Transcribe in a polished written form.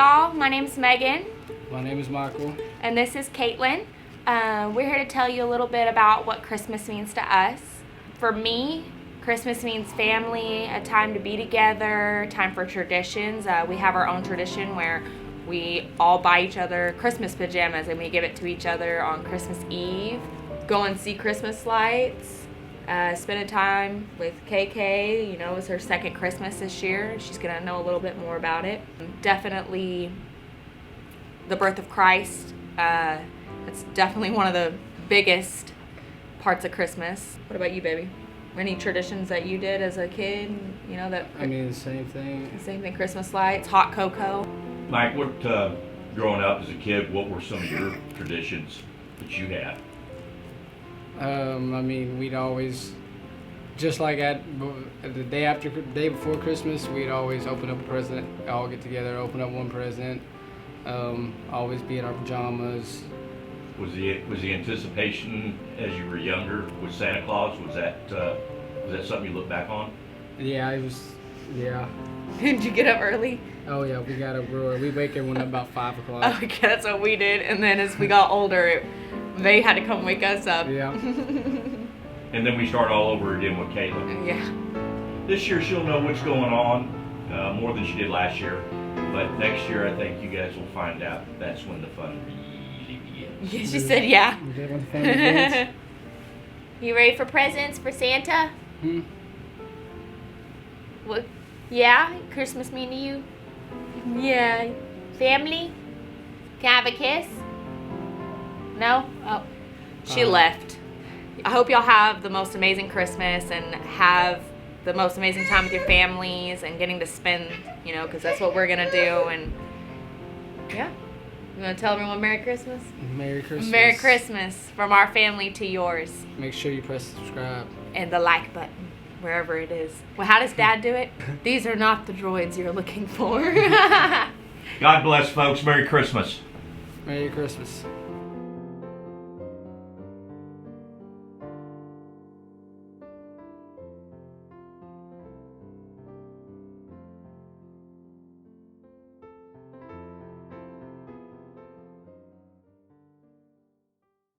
y'all. My name's Megan. My name is Michael. And this is KateLynn. We're here to tell you a little bit about what Christmas means to us. For me, Christmas means family, a time to be together, time for traditions. We have our own tradition where we all buy each other Christmas pajamas and we give it to each other on Christmas Eve. Go and see Christmas lights. Spending time with KK, you know, it was her second Christmas this year. She's going to know a little bit more about it. Definitely the birth of Christ. That's definitely one of the biggest parts of Christmas. What about you, baby? Any traditions that you did as a kid? You know that. I mean, the same thing. Same thing. Christmas lights, hot cocoa. Mike, what growing up as a kid, what were some of your traditions that you had? I mean, we'd always, just like the day before Christmas, we'd always open up a present. All get together, open up one present. Always be in our pajamas. Was the anticipation as you were younger with Santa Claus? Was that something you look back on? Yeah, it was. Yeah. Did you get up early? Oh yeah, we got up early. We wake everyone up about 5 o'clock. Oh, okay, that's what we did. And then as we got older, they had to come wake us up. Yeah. And then we start all over again with Kayla. Yeah. This year she'll know what's going on more than she did last year. But next year I think you guys will find out that's when the fun really begins. Yeah, she said yeah. Is that when the family begins? You ready for presents for Santa? Hmm. What? Yeah? Christmas mean to you? Yeah. Family? Can I have a kiss? No? Oh. She left. I hope y'all have the most amazing Christmas and have the most amazing time with your families and getting to spend, you know, because that's what we're going to do. And yeah. You want to tell everyone Merry Christmas? Merry Christmas. Merry Christmas from our family to yours. Make sure you press subscribe. And the like button, wherever it is. Well, how does Dad do it? These are not the droids you're looking for. God bless, folks. Merry Christmas. Merry Christmas.